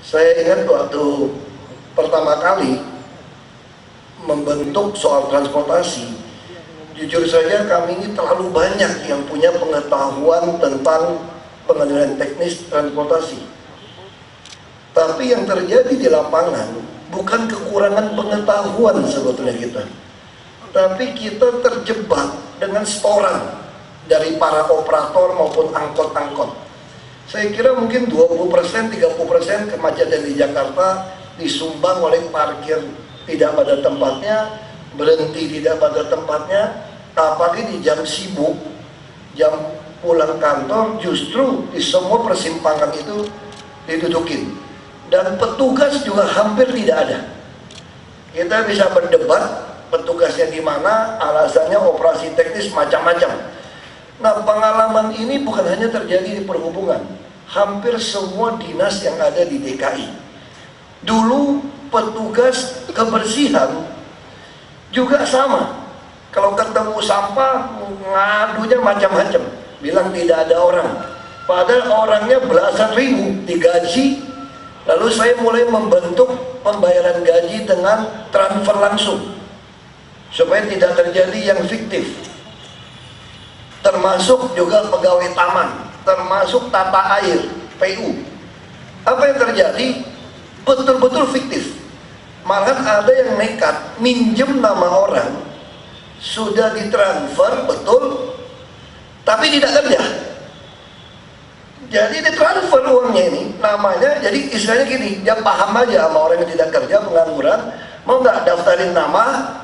Saya ingat waktu pertama kali membentuk soal transportasi, jujur saja kami ini terlalu banyak yang punya pengetahuan tentang pengendalian teknis transportasi. Tapi yang terjadi di lapangan bukan kekurangan pengetahuan sebetulnya kita, tapi kita terjebak dengan setoran dari para operator maupun angkot-angkot. Saya kira mungkin 20%, 30% kemacetan di Jakarta disumbang oleh parkir tidak pada tempatnya, berhenti tidak pada tempatnya, apalagi di jam sibuk, jam pulang kantor, justru di semua persimpangan itu didudukin. Dan petugas juga hampir tidak ada. Kita bisa berdebat petugasnya di mana, alasannya operasi teknis macam-macam. Nah, pengalaman ini bukan hanya terjadi di perhubungan, hampir semua dinas yang ada di DKI. Dulu petugas kebersihan juga sama. Kalau ketemu sampah, ngadunya macam-macam, bilang tidak ada orang. Padahal orangnya belasan ribu digaji. Lalu saya mulai membentuk pembayaran gaji dengan transfer langsung, supaya tidak terjadi yang fiktif. Termasuk juga pegawai taman, termasuk tata air, PU. Apa yang terjadi? Betul-betul fiktif. Malah ada yang nekat minjem nama orang, sudah ditransfer betul, tapi tidak kerja. Jadi ditransfer uangnya ini, namanya, jadi istilahnya gini, dia paham aja sama orang yang tidak kerja, pengangguran, mau nggak daftarin nama,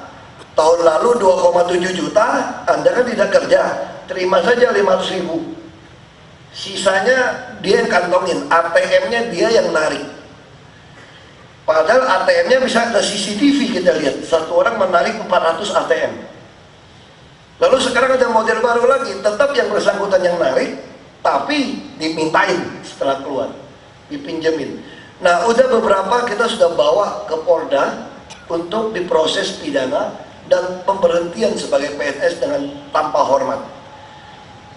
tahun lalu 2,7 juta, Anda kan tidak kerja, terima saja 500.000. Sisanya dia yang kantongin, ATM-nya dia yang narik. Padahal ATM-nya bisa ke CCTV, kita lihat, satu orang menarik 400 ATM. Lalu sekarang ada model baru lagi, tetap yang bersangkutan yang narik, tapi dimintain setelah keluar, dipinjemin. Nah, udah beberapa kita sudah bawa ke Polda untuk diproses pidana dan pemberhentian sebagai PNS dengan tanpa hormat.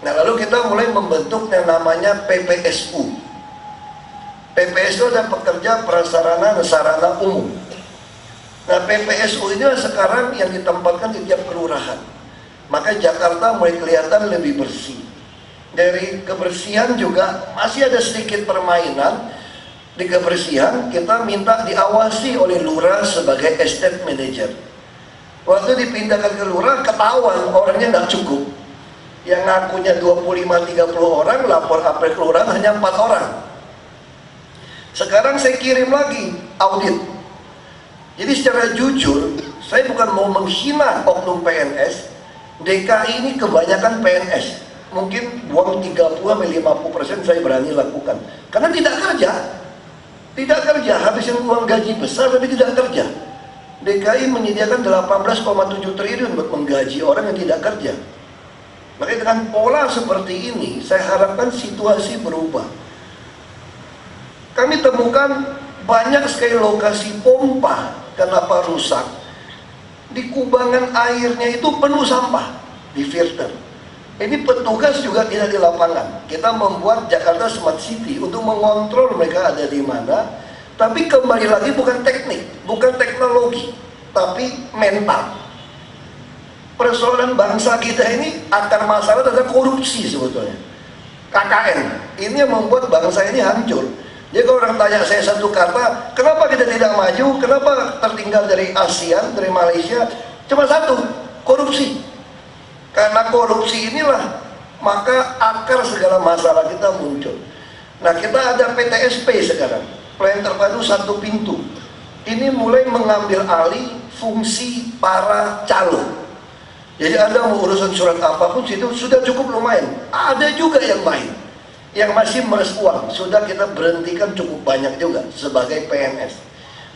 Nah, lalu kita mulai membentuk yang namanya PPSU. PPSU adalah pekerja prasarana dan sarana umum. Nah, PPSU ini sekarang yang ditempatkan di tiap kelurahan. Maka Jakarta mulai kelihatan lebih bersih. Dari kebersihan juga masih ada sedikit permainan. Di kebersihan kita minta diawasi oleh lurah sebagai estate manager. Waktu dipindahkan ke lurah, ketahuan orangnya nggak cukup. Yang ngakunya 25-30 orang, lapor apel kelurahan hanya 4 orang. Sekarang saya kirim lagi audit. Jadi secara jujur, saya bukan mau menghina oknum PNS. DKI ini kebanyakan PNS. Mungkin buang 30-50% saya berani lakukan. Karena tidak kerja. Tidak kerja, habisin uang gaji besar tapi tidak kerja. DKI menyediakan 18,7 triliun buat menggaji orang yang tidak kerja. Makanya dengan pola seperti ini, saya harapkan situasi berubah. Kami temukan banyak sekali lokasi pompa, kenapa rusak. Di kubangan airnya itu penuh sampah, di filter. Ini petugas juga tidak di lapangan. Kita membuat Jakarta Smart City untuk mengontrol mereka ada di mana. Tapi kembali lagi bukan teknik, bukan teknologi, tapi mental. Persoalan bangsa kita ini akar masalah adalah korupsi sebetulnya. KKN, ini yang membuat bangsa ini hancur. Jadi kalau orang tanya saya satu kata, kenapa kita tidak maju, kenapa tertinggal dari ASEAN, dari Malaysia, cuma satu, korupsi. Karena korupsi inilah, maka akar segala masalah kita muncul. Nah, kita ada PTSP sekarang, pelayanan terpadu satu pintu. Ini mulai mengambil alih fungsi para calon. Jadi Anda mau urusan surat apapun situ sudah cukup lumayan. Ada juga yang lain yang masih meres uang, sudah kita berhentikan cukup banyak juga sebagai PNS.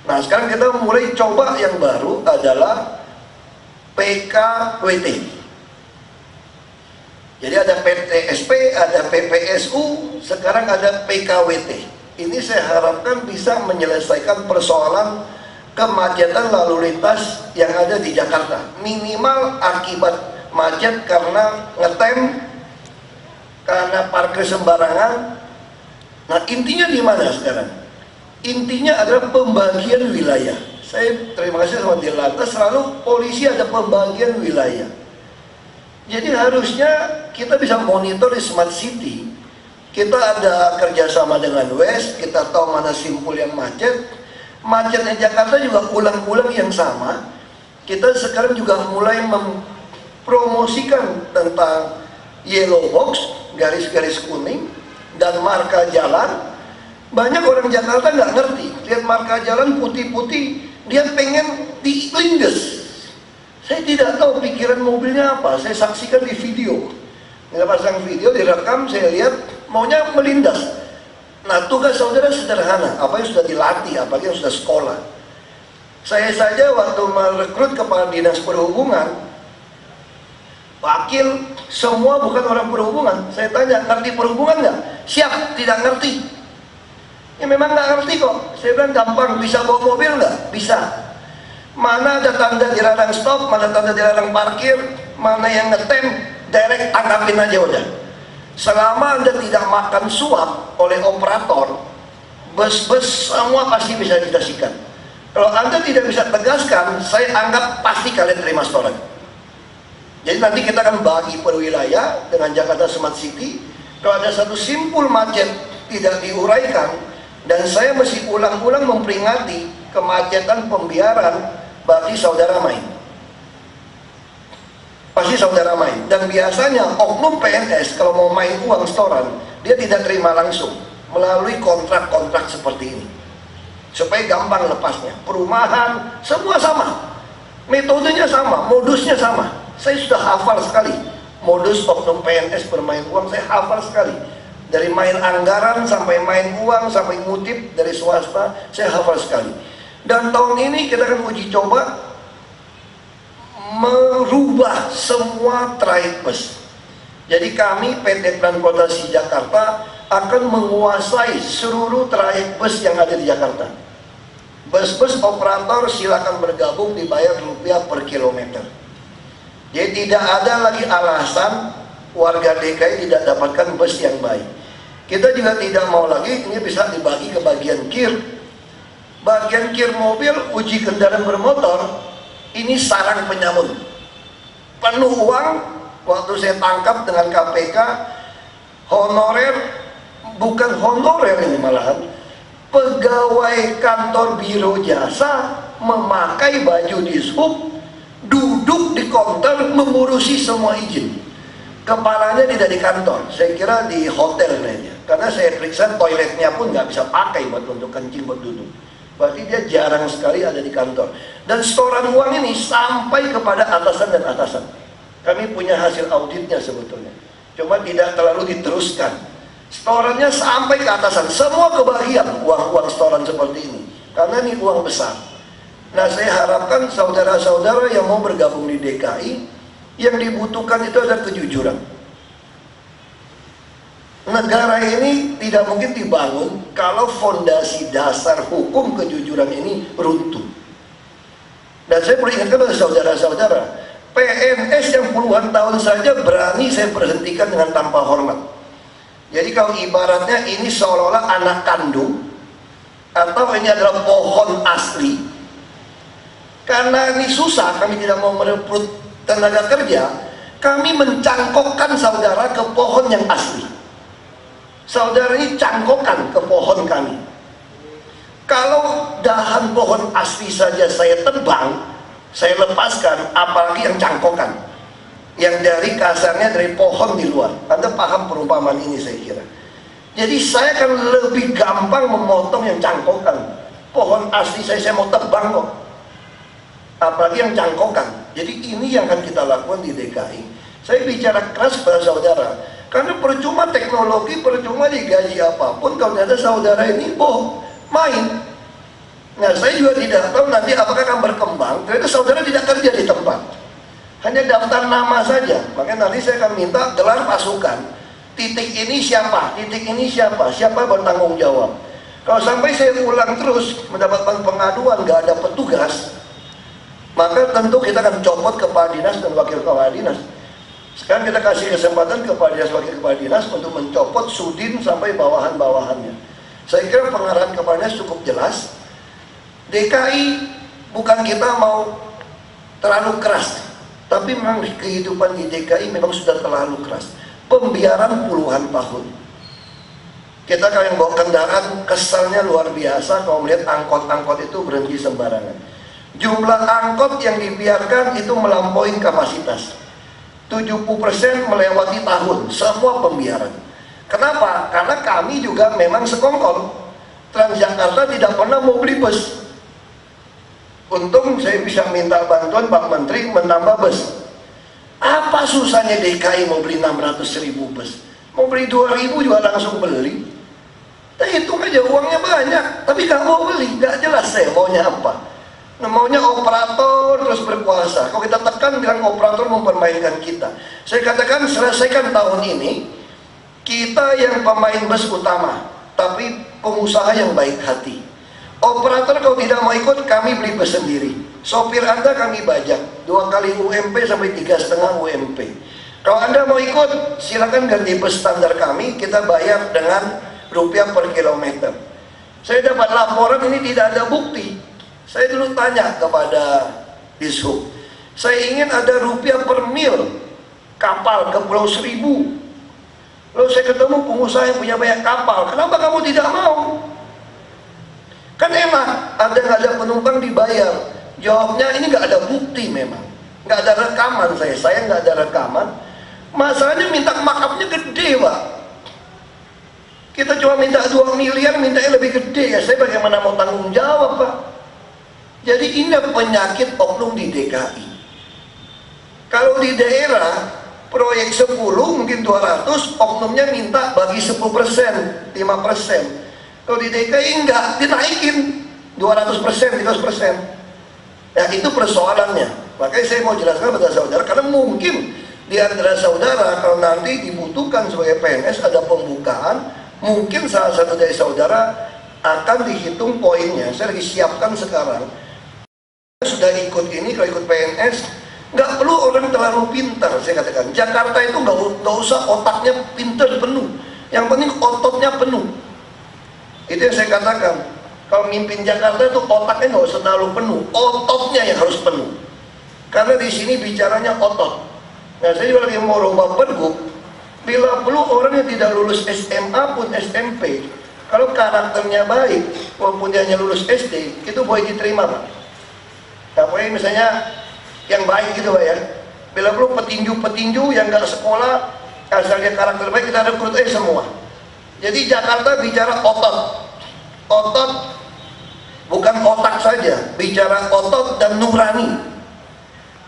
Nah, sekarang kita mulai coba yang baru adalah PKWT. Jadi ada PTSP, ada PPSU, sekarang ada PKWT. Ini saya harapkan bisa menyelesaikan persoalan kemacetan lalu lintas yang ada di Jakarta. Minimal akibat macet karena ngetem, karena parkir sembarangan. Nah, intinya di mana sekarang? Intinya adalah pembagian wilayah. Saya terima kasih sama Dirlantas, selalu polisi ada pembagian wilayah. Jadi harusnya kita bisa monitor di Smart City. Kita ada kerjasama dengan West, kita tahu mana simpul yang macet. Macetnya Jakarta juga ulang-ulang yang sama. Kita sekarang juga mulai mempromosikan tentang yellow box, garis-garis kuning, dan marka jalan. Banyak orang Jakarta nggak ngerti, lihat marka jalan putih-putih, dia pengen dilindes. Saya tidak tahu pikiran mobilnya apa, saya saksikan di video. Kita pasang video, direkam, saya lihat maunya melindas. Nah, tugas saudara sederhana, apa yang sudah dilatih, apalagi yang sudah sekolah. Saya saja waktu merekrut kepala dinas perhubungan, wakil semua bukan orang perhubungan. Saya tanya, ngerti perhubungan nggak? Siap, tidak ngerti. Ya memang nggak ngerti kok. Saya bilang gampang, bisa bawa mobil nggak? Bisa. Mana ada tanda dilarang stop, mana tanda dilarang parkir, mana yang ngetem, direct tangkapin aja udah. Selama Anda tidak makan suap oleh operator, bus-bus semua pasti bisa dikasihkan. Kalau Anda tidak bisa tegaskan, saya anggap pasti kalian terima setoran. Jadi nanti kita akan bagi per wilayah dengan Jakarta Smart City. Kalau ada satu simpul macet tidak diuraikan, dan saya mesti ulang-ulang memperingati kemacetan pembiaran, berarti saudara main. Pasti saudara main. Dan biasanya oknum PNS kalau mau main uang setoran, dia tidak terima langsung, melalui kontrak-kontrak seperti ini. Supaya gampang lepasnya. Perumahan, semua sama. Metodenya sama, modusnya sama. Saya sudah hafal sekali. Modus oknum PNS bermain uang, saya hafal sekali. Dari main anggaran sampai main uang sampai ngutip dari swasta, saya hafal sekali. Dan tahun ini kita akan uji coba merubah semua trayek bus. Jadi kami PT Transportasi Jakarta akan menguasai seluruh trayek bus yang ada di Jakarta. Bus-bus operator silakan bergabung, dibayar rupiah per kilometer. Jadi tidak ada lagi alasan warga DKI tidak dapatkan bus yang baik. Kita juga tidak mau lagi ini bisa dibagi ke bagian kir. Bagian kir mobil, uji kendaraan bermotor, ini sarang penyamun. Penuh uang, waktu saya tangkap dengan KPK, honorer, bukan honorer ini malahan, pegawai kantor biro jasa memakai baju dishub, duduk di counter mengurusi semua izin. Kepalanya tidak di kantor, saya kira di hotel aja. Karena saya periksa toiletnya pun nggak bisa pakai buat untuk kencing, buat duduk. Berarti dia jarang sekali ada di kantor. Dan setoran uang ini sampai kepada atasan dan atasan. Kami punya hasil auditnya sebetulnya. Cuma tidak terlalu diteruskan. Setorannya sampai ke atasan. Semua kebagian uang-uang setoran seperti ini. Karena ini uang besar. Nah, saya harapkan saudara-saudara yang mau bergabung di DKI, yang dibutuhkan itu adalah kejujuran. Negara ini tidak mungkin dibangun kalau fondasi dasar hukum kejujuran ini runtuh. Dan saya perlu ingatkan pada saudara-saudara, PNS yang puluhan tahun saja berani saya berhentikan dengan tanpa hormat. Jadi kalau ibaratnya ini seolah-olah anak kandung, atau ini adalah pohon asli, karena ini susah, kami tidak mau merekrut tenaga kerja, kami mencangkokkan saudara ke pohon yang asli. Saudara ini cangkokkan ke pohon kami. Kalau dahan pohon asli saja saya tebang, saya lepaskan, apalagi yang cangkokkan, yang dari kasarnya dari pohon di luar. Anda paham perumpamaan ini saya kira. Jadi saya akan lebih gampang memotong yang cangkokkan. Pohon asli saya mau tebang kok, apalagi yang cangkokkan. Jadi ini yang akan kita lakukan di DKI. Saya bicara keras pada saudara, karena percuma teknologi, percuma digaji apapun kalau ternyata saudara ini bohong, main. Nah, saya juga tidak tahu nanti apakah akan berkembang, ternyata saudara tidak kerja di tempat, hanya daftar nama saja. Makanya nanti saya akan minta gelar pasukan. Titik ini siapa, titik ini siapa, siapa bertanggung jawab. Kalau sampai saya ulang terus mendapatkan pengaduan gak ada petugas, maka tentu kita akan copot kepala dinas dan wakil kepala dinas. Sekarang kita kasih kesempatan kepada dinas wakil kepala dinas untuk mencopot sudin sampai bawahan-bawahannya. Saya kira pengarahan kepala dinas cukup jelas. DKI bukan kita mau terlalu keras, tapi memang kehidupan di DKI memang sudah terlalu keras. Pembiaran puluhan tahun. Kita kalau yang bawa kendaraan kesalnya luar biasa kalau melihat angkot-angkot itu berhenti sembarangan. Jumlah angkot yang dibiarkan itu melampaui kapasitas. 70% melewati tahun, semua pembiaran. Kenapa? Karena kami juga memang sekongkol. Transjakarta tidak pernah mau beli bus. Untung saya bisa minta bantuan Pak Menteri menambah bus. Apa susahnya DKI mau beli 600.000 bus? Mau beli 2.000 juga langsung beli. Kita hitung aja uangnya banyak, tapi nggak mau beli, nggak jelas saya maunya apa. Nah, maunya operator terus berkuasa. Kalau kita tekan bilang operator mempermainkan kita. Saya katakan selesaikan tahun ini, kita yang pemain bus utama, tapi pengusaha yang baik hati. Operator kalau tidak mau ikut, kami beli bus sendiri. Sopir Anda kami bajak 2 kali UMP sampai 3,5 UMP. Kalau Anda mau ikut, silakan ganti bus standar kami, kita bayar dengan rupiah per kilometer. Saya dapat laporan ini tidak ada bukti. Saya dulu tanya kepada Dishub, saya ingin ada rupiah per mil kapal ke Pulau Seribu. Lalu saya ketemu pengusaha yang punya banyak kapal, kenapa kamu tidak mau? Kan enak, ada penumpang dibayar. Jawabnya ini nggak ada bukti memang, nggak ada rekaman saya nggak ada rekaman. Masalahnya minta markupnya gede Pak. Kita cuma minta 2 miliar, mintanya lebih gede ya. Saya bagaimana mau tanggung jawab Pak? Jadi ini penyakit oknum di DKI. Kalau di daerah proyek 10 mungkin 200, oknumnya minta bagi 10%, 5%. Kalau di DKI enggak, dinaikin 200%, 300%. Ya itu persoalannya. Makanya saya mau jelaskan kepada saudara, karena mungkin di antara saudara kalau nanti dibutuhkan sebagai PNS ada pembukaan, mungkin salah satu dari saudara akan dihitung poinnya. Saya lagi siapkan sekarang. Sudah ikut ini, kalau ikut PNS, nggak perlu orang terlalu pintar. Saya katakan, Jakarta itu nggak usah otaknya pintar penuh. Yang penting ototnya penuh. Itu yang saya katakan, kalau mimpin Jakarta itu otaknya nggak usah terlalu penuh, ototnya yang harus penuh. Karena di sini bicaranya otot. Nah, saya juga lagi mau rubah pergub. Bila perlu orang yang tidak lulus SMA pun SMP, kalau karakternya baik, walaupun dia hanya lulus SD, itu boleh diterima Pak. Nah, boleh misalnya yang baik gitu Pak ya. Bila perlu petinju-petinju yang nggak sekolah, asal dia karakter baik, kita rekrut semua. Jadi Jakarta bicara otot. Otot bukan otak saja, bicara otot dan nurani.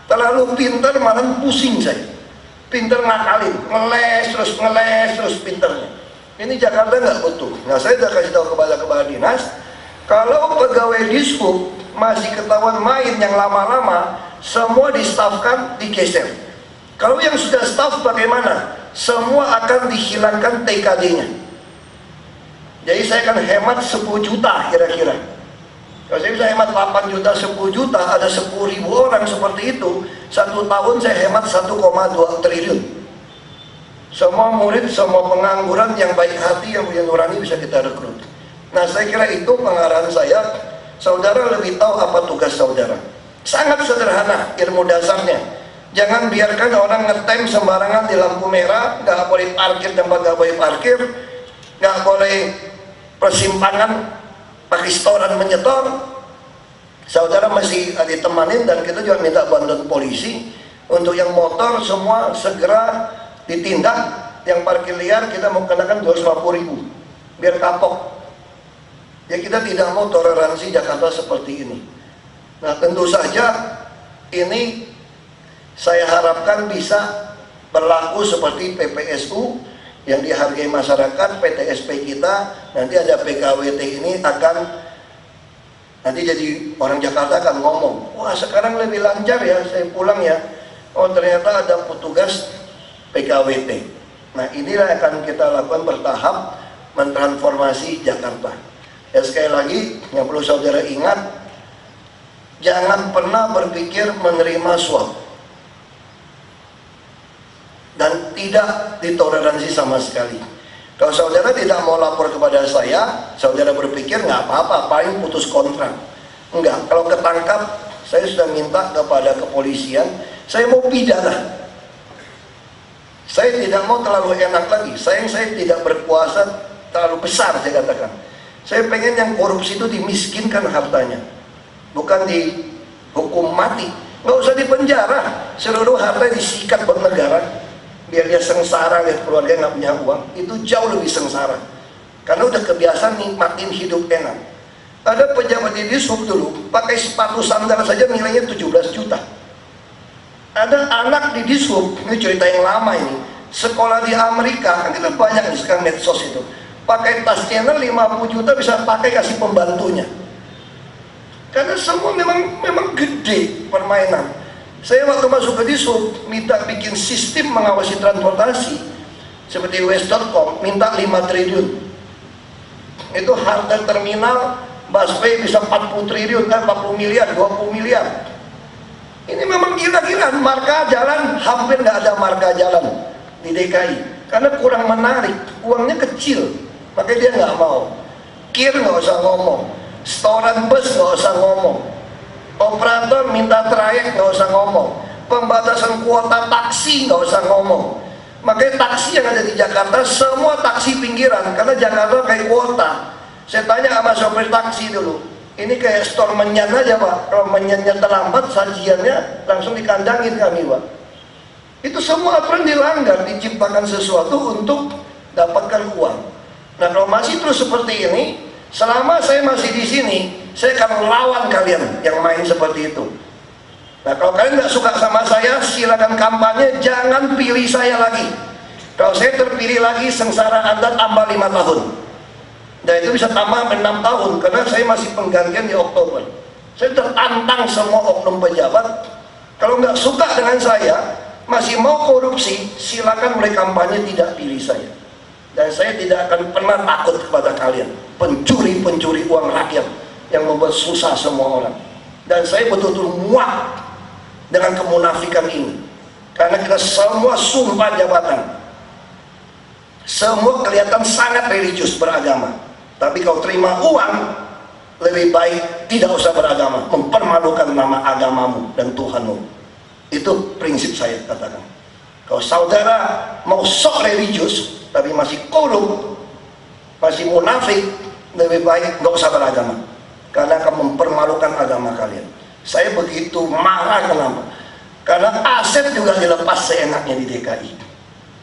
Terlalu pintar malah pusing saya. Pintar ngakalin, ngeles terus pintarnya. Ini Jakarta nggak butuh. Nah, saya sudah kasih tahu kepada kepala dinas, kalau pegawai Dishub masih ketahuan main yang lama-lama, semua di-staffkan, digeser. Kalau yang sudah staff bagaimana? Semua akan dihilangkan TKD-nya. Jadi saya akan hemat 10 juta kira-kira. Kalau saya bisa hemat 8 juta, 10 juta, ada 10.000 orang seperti itu, 1 tahun saya hemat 1,2 triliun. Semua murid, semua pengangguran yang baik hati, yang punya nurani bisa kita rekrut. Nah, saya kira itu pengarahan saya. Saudara lebih tahu apa tugas saudara. Sangat sederhana ilmu dasarnya. Jangan biarkan orang ngetem sembarangan di lampu merah, nggak boleh parkir tempat nggak boleh parkir, nggak boleh persimpangan pakai setoran menyetor. Saudara masih ditemanin, dan kita juga minta bantuan polisi untuk yang motor semua segera ditindak. Yang parkir liar kita mau kenakan 250.000 biar kapok. Ya, kita tidak mau toleransi Jakarta seperti ini. Nah, tentu saja ini saya harapkan bisa berlaku seperti PPSU yang dihargai masyarakat. PTSP kita nanti ada PKWT ini akan nanti jadi orang Jakarta akan ngomong, wah sekarang lebih lancar ya, saya pulang ya, oh ternyata ada petugas PKWT. Nah, inilah yang akan kita lakukan bertahap mentransformasi Jakarta. Ya, sekali lagi yang perlu saudara ingat, jangan pernah berpikir menerima suap dan tidak ditoleransi sama sekali. Kalau saudara tidak mau lapor kepada saya, saudara berpikir nggak apa-apa, paling putus kontrak. Enggak, kalau ketangkap, saya sudah minta kepada kepolisian, saya mau pidana. Saya tidak mau terlalu enak lagi. Saya tidak berkuasa terlalu besar, saya katakan. Saya pengen yang korupsi itu dimiskinkan hartanya, bukan dihukum mati. Nggak usah dipenjara, seluruh harta disikat buat negara, biar dia sengsara lihat keluarga nggak punya uang. Itu jauh lebih sengsara, karena udah kebiasaan nikmatin hidup enak. Ada pejabat di Dishub dulu pakai sepatu sandal saja nilainya 17 juta. Ada anak di Dishub, ini cerita yang lama ini, sekolah di Amerika, kan kita banyak nih sekarang medsos itu, pakai tas Chanel 50 juta bisa pakai kasih pembantunya. Karena semua memang gede permainan. Saya waktu masuk ke Dishub minta bikin sistem mengawasi transportasi seperti West.com, minta 5 triliun. Itu harga terminal busway bisa 40 triliun, kan 40 miliar, 20 miliar. Ini memang gila-gilaan. Marka jalan hampir nggak ada marka jalan di DKI karena kurang menarik, uangnya kecil, makanya dia nggak mau. Kir nggak usah ngomong, setoran bus nggak usah ngomong, operator minta trayek nggak usah ngomong, pembatasan kuota taksi nggak usah ngomong. Makanya taksi yang ada di Jakarta semua taksi pinggiran, karena Jakarta kayak kuota. Saya tanya sama sopir taksi dulu, ini kayak store menyan aja Pak, kalau menyannya terlambat sajiannya langsung dikandangin kami Pak. Itu semua aturan dilanggar, diciptakan sesuatu untuk dapatkan uang. Nah kalau masih terus seperti ini, selama saya masih di sini, saya akan lawan kalian yang main seperti itu. Nah kalau kalian nggak suka sama saya, silakan kampanye, jangan pilih saya lagi. Kalau saya terpilih lagi, sengsara Anda tambah 5 tahun. Dan itu bisa tambah 6 tahun, karena saya masih penggantian di Oktober. Saya tertantang semua oknum pejabat. Kalau nggak suka dengan saya, masih mau korupsi, silakan mulai kampanye tidak pilih saya. Dan saya tidak akan pernah takut kepada kalian, pencuri-pencuri uang rakyat yang membuat susah semua orang. Dan saya betul-betul muak dengan kemunafikan ini, karena kita semua sumpah jabatan, semua kelihatan sangat religius beragama. Tapi kalau terima uang, lebih baik tidak usah beragama, mempermalukan nama agamamu dan Tuhanmu. Itu prinsip saya katakan. Kalau saudara mau sok religius tapi masih korup, masih munafik, lebih baik nggak usah beragama, karena akan mempermalukan agama kalian. Saya begitu marah, kenapa? Karena aset juga dilepas seenaknya di DKI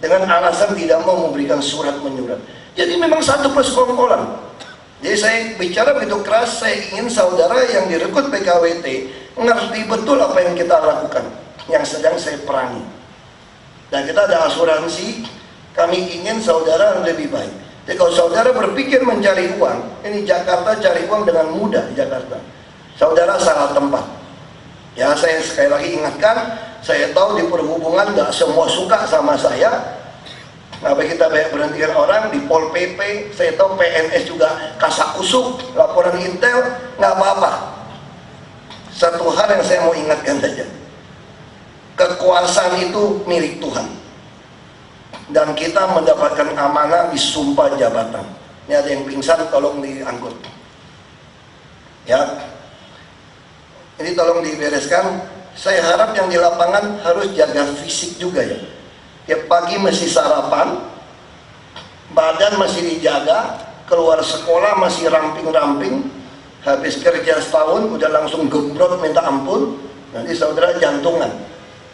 dengan alasan tidak mau memberikan surat menyurat. Jadi memang satu persekongkolan. Jadi saya bicara begitu keras, saya ingin saudara yang direkrut PKWT ngerti betul apa yang kita lakukan, yang sedang saya perangi. Dan kita ada asuransi, kami ingin saudara lebih baik. Jadi kalau saudara berpikir mencari uang, ini Jakarta cari uang dengan mudah di Jakarta, saudara salah tempat. Ya saya sekali lagi ingatkan, saya tahu di perhubungan nggak semua suka sama saya. Kenapa kita banyak berhentikan orang di Pol PP, saya tahu PNS juga kasak kusuk, laporan intel, nggak apa-apa. Satu hal yang saya mau ingatkan saja, kekuasaan itu milik Tuhan, dan kita mendapatkan amanah di sumpah jabatan. Ini ada yang pingsan, tolong diangkut. Ya, ini tolong dibereskan. Saya harap yang di lapangan harus jaga fisik juga ya. Tiap pagi masih sarapan, badan masih dijaga, keluar sekolah masih ramping-ramping, habis kerja setahun udah langsung gembrot minta ampun, nanti saudara jantungan.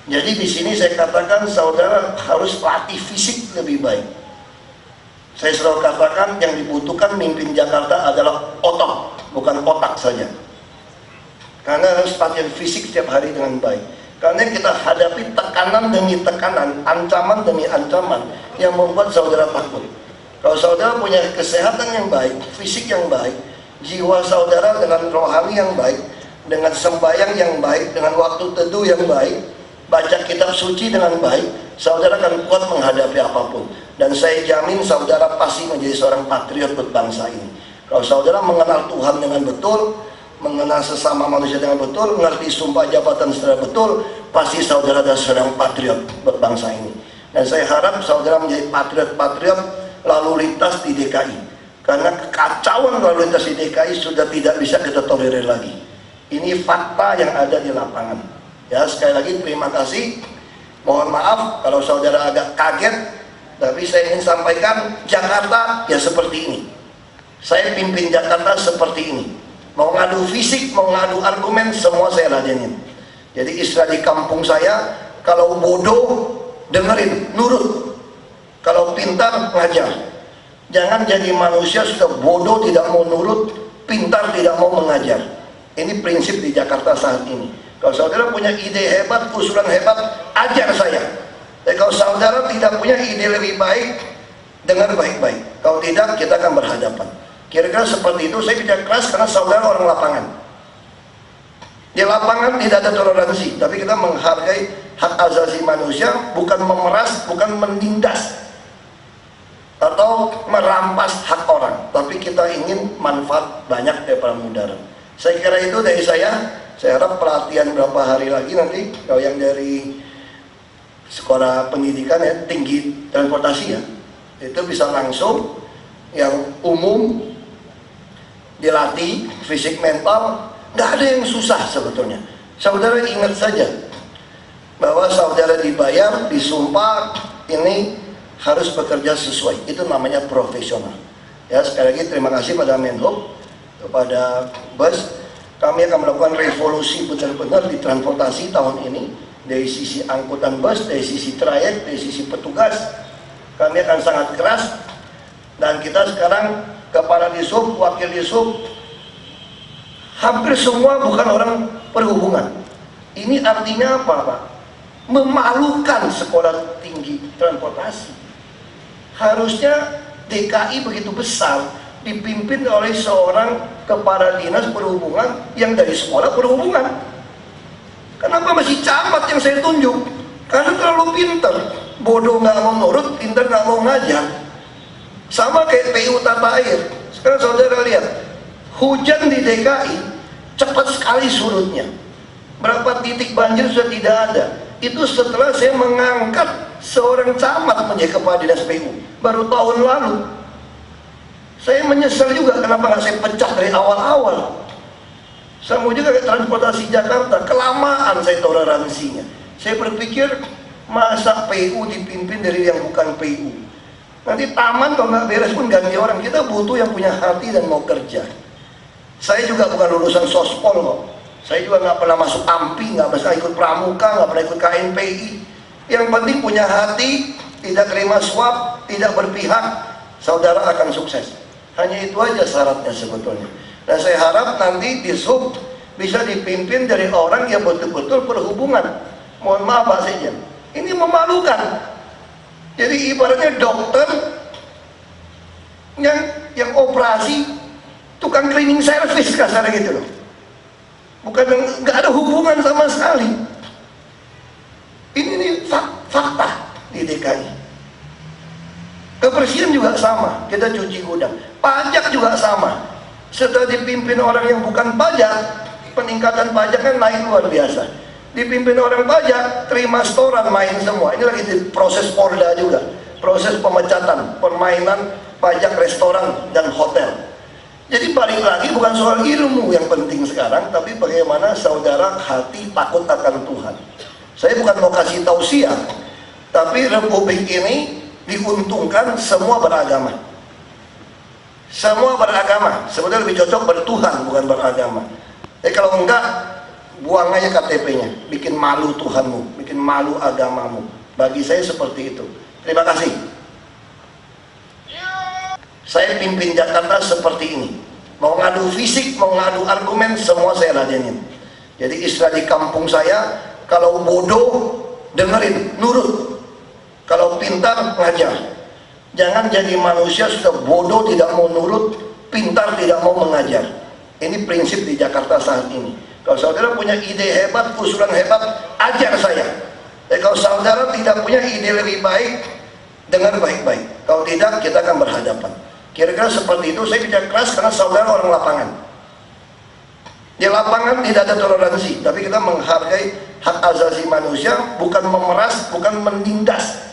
Jadi di sini saya katakan saudara harus latih fisik lebih baik. Saya selalu katakan yang dibutuhkan mimpin Jakarta adalah otot, bukan otak saja. Karena harus latihan fisik setiap hari dengan baik. Karena kita hadapi tekanan demi tekanan, ancaman demi ancaman yang membuat saudara takut. Kalau saudara punya kesehatan yang baik, fisik yang baik, jiwa saudara dengan rohani yang baik, dengan sembahyang yang baik, dengan waktu teduh yang baik, baca kitab suci dengan baik, saudara akan kuat menghadapi apapun. Dan saya jamin saudara pasti menjadi seorang patriot buat bangsa ini. Kalau saudara mengenal Tuhan dengan betul, mengenal sesama manusia dengan betul, mengerti sumpah jabatan secara betul, pasti saudara adalah seorang patriot buat bangsa ini. Dan saya harap saudara menjadi patriot-patriot lalu lintas di DKI, karena kekacauan lalu lintas di DKI sudah tidak bisa kita tolerir lagi. Ini fakta yang ada di lapangan. Ya, sekali lagi terima kasih. Mohon maaf kalau saudara agak kaget, tapi saya ingin sampaikan Jakarta ya seperti ini. Saya pimpin Jakarta seperti ini. Mau ngadu fisik, mau ngadu argumen, semua saya ladenin. Jadi istilah di kampung saya, kalau bodoh dengerin, nurut. Kalau pintar ngajar. Jangan jadi manusia sudah bodoh tidak mau nurut, pintar tidak mau mengajar. Ini prinsip di Jakarta saat ini. Kalau saudara punya ide hebat, usulan hebat, ajar saya. Tapi kalau saudara tidak punya ide lebih baik, dengar baik-baik. Kalau tidak, kita akan berhadapan. Kira-kira seperti itu. Saya kerja keras karena saudara orang lapangan. Di lapangan tidak ada toleransi, tapi kita menghargai hak asasi manusia, bukan memeras, bukan menindas atau merampas hak orang, tapi kita ingin manfaat banyak daripada mudarat. Saya kira itu dari saya. Saya harap pelatihan berapa hari lagi nanti, kalau yang dari sekolah pendidikan ya, tinggi transportasi ya, itu bisa langsung, yang umum dilatih, fisik mental, nggak ada yang susah sebetulnya. Saudara ingat saja bahwa saudara dibayar, disumpah, ini harus bekerja sesuai. Itu namanya profesional. Ya, sekali lagi terima kasih pada Menhub, kepada Bus. Kami akan melakukan revolusi benar-benar di transportasi tahun ini, dari sisi angkutan bus, dari sisi trayek, dari sisi petugas. Kami akan sangat keras, dan kita sekarang kepala disub, wakil disub, hampir semua bukan orang perhubungan. Ini artinya apa, Pak? Memalukan sekolah tinggi transportasi. Harusnya DKI begitu besar, dipimpin oleh seorang kepala dinas perhubungan yang dari sekolah perhubungan. Kenapa masih camat yang saya tunjuk? Karena terlalu pintar. Bodoh nggak mau nurut, pintar nggak mau ngajar. Sama kayak PU tata air. Sekarang saudara lihat, hujan di DKI cepat sekali surutnya. Berapa titik banjir sudah tidak ada. Itu setelah saya mengangkat seorang camat menjadi kepala dinas PU baru tahun lalu. Saya menyesal juga kenapa nggak saya pecah dari awal-awal. Sama juga kayak transportasi Jakarta, kelamaan saya toleransinya. Saya berpikir masa PU dipimpin dari yang bukan PU. Nanti taman kalau nggak beres pun ganti orang. Kita butuh yang punya hati dan mau kerja. Saya juga bukan lulusan sospol kok. Saya juga nggak pernah masuk AMPI, nggak pernah ikut pramuka, nggak pernah ikut KNPI. Yang penting punya hati, tidak terima suap, tidak berpihak, saudara akan sukses. Hanya itu aja syaratnya sebetulnya. Dan saya harap nanti di sub bisa dipimpin dari orang yang betul-betul perhubungan. Mohon maaf Pak Sekjen, ini memalukan. Jadi ibaratnya dokter yang operasi, tukang cleaning service kasarnya gitu loh. Bukan, nggak ada hubungan sama sekali. Ini fakta di DKI. Kebersihan juga sama, kita cuci gudang. Pajak juga sama. Setelah dipimpin orang yang bukan pajak, peningkatan pajak kan naik luar biasa. Dipimpin orang pajak, terima setoran main semua. Ini lagi di proses Polda juga, proses pemecatan, permainan pajak restoran dan hotel. Jadi balik lagi bukan soal ilmu yang penting sekarang, tapi bagaimana saudara hati takut akan Tuhan. Saya bukan mau kasih tausiah, tapi Republik ini diuntungkan semua beragama. Semua beragama, sebetulnya lebih cocok bertuhan bukan beragama. Kalau enggak, buang aja KTP-nya, bikin malu Tuhanmu, bikin malu agamamu. Bagi saya seperti itu. Terima kasih. Saya pimpin Jakarta seperti ini. Mau ngadu fisik, mau ngadu argumen, semua saya ladenin. Jadi istilah di kampung saya, kalau bodoh dengerin, nurut. Kalau pintar ngajar. Jangan jadi manusia sudah bodoh tidak mau nurut, pintar tidak mau mengajar. Ini prinsip di Jakarta saat ini. Kalau saudara punya ide hebat, usulan hebat, ajar saya. Kalau saudara tidak punya ide lebih baik, dengar baik-baik. Kalau tidak, kita akan berhadapan. Kira-kira seperti itu. Saya kerja keras karena saudara orang lapangan. Di lapangan tidak ada toleransi, tapi kita menghargai hak asasi manusia, bukan memeras, bukan menindas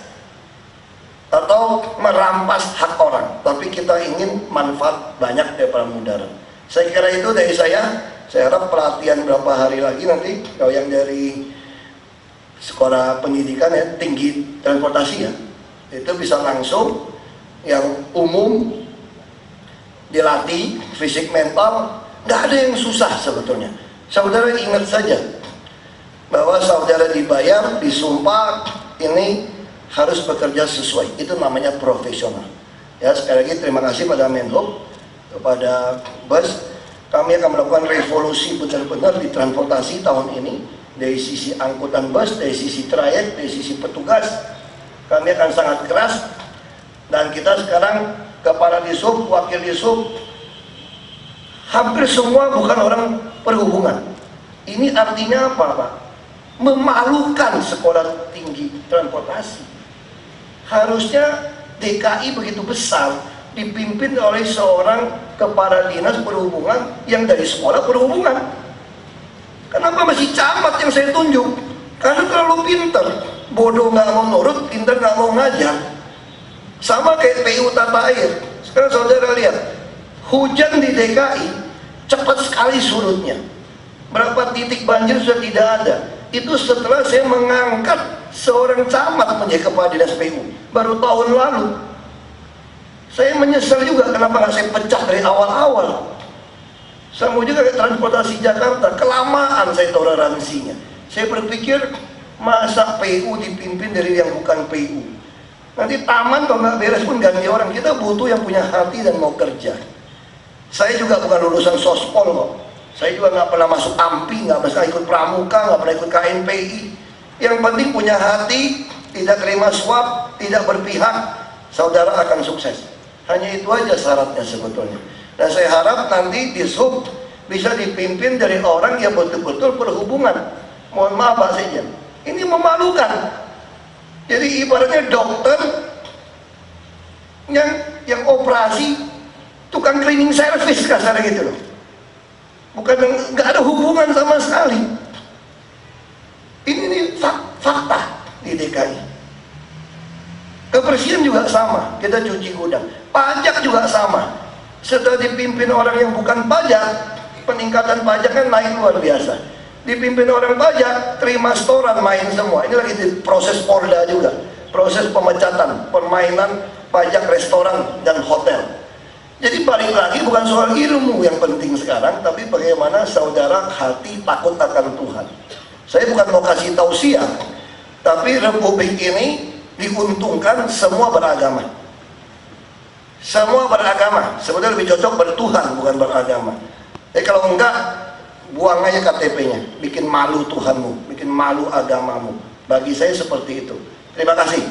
atau merampas hak orang, tapi kita ingin manfaat banyak daripada mudarat. Saya kira itu dari saya. Saya harap pelatihan berapa hari lagi nanti, kalau yang dari sekolah pendidikan ya, tinggi transportasi ya, itu bisa langsung yang umum dilatih fisik mental, nggak ada yang susah sebetulnya. Saudara ingat saja bahwa saudara dibayar, disumpah, ini harus bekerja sesuai, itu namanya profesional. Ya, sekali lagi terima kasih pada Menhub, kepada bus. Kami akan melakukan revolusi benar-benar di transportasi tahun ini, dari sisi angkutan bus, dari sisi trayek, dari sisi petugas. Kami akan sangat keras, dan kita sekarang kepala disub, wakil disub, hampir semua bukan orang perhubungan. Ini artinya apa, Pak? Memalukan sekolah tinggi transportasi. Harusnya DKI begitu besar, dipimpin oleh seorang kepala dinas perhubungan yang dari sekolah perhubungan. Kenapa masih camat yang saya tunjuk? Karena terlalu pintar. Bodoh nggak mau nurut, pintar nggak mau ngajar. Sama kayak PU tata air. Sekarang saudara lihat, hujan di DKI cepat sekali surutnya. Berapa titik banjir sudah tidak ada. Itu setelah saya mengangkat seorang camat menjadi kepala dinas PU baru tahun lalu. Saya menyesal juga kenapa nggak saya pecah dari awal-awal. Sama juga kayak transportasi Jakarta, kelamaan saya toleransinya. Saya berpikir masa PU dipimpin dari yang bukan PU. Nanti taman kalau nggak beres pun ganti orang. Kita butuh yang punya hati dan mau kerja. Saya juga bukan lulusan sospol kok. Saya juga nggak pernah masuk AMPI, nggak pernah ikut pramuka, nggak pernah ikut KNPI. Yang penting punya hati, tidak terima suap, tidak berpihak, saudara akan sukses. Hanya itu aja syaratnya sebetulnya. Dan saya harap nanti di sub bisa dipimpin dari orang yang betul-betul perhubungan. Mohon maaf Pak Sekjen, ini memalukan. Jadi ibaratnya dokter yang operasi, tukang cleaning service kasar gitu loh. Bukan, nggak ada hubungan sama sekali. Ini fakta di DKI. Kebersihan juga sama, kita cuci gudang. Pajak juga sama. Setelah dipimpin orang yang bukan pajak, peningkatan pajak kan naik luar biasa. Dipimpin orang pajak, terima setoran, main semua. Ini lagi di proses Polda juga, proses pemecatan, permainan pajak restoran dan hotel. Jadi balik lagi bukan soal ilmu yang penting sekarang, tapi bagaimana saudara hati takut akan Tuhan. Saya bukan mau kasih tausiah, tapi Republik ini diuntungkan semua beragama. Semua beragama, sebetulnya lebih cocok bertuhan bukan beragama. Kalau enggak, buang aja KTP-nya, bikin malu Tuhanmu, bikin malu agamamu. Bagi saya seperti itu. Terima kasih.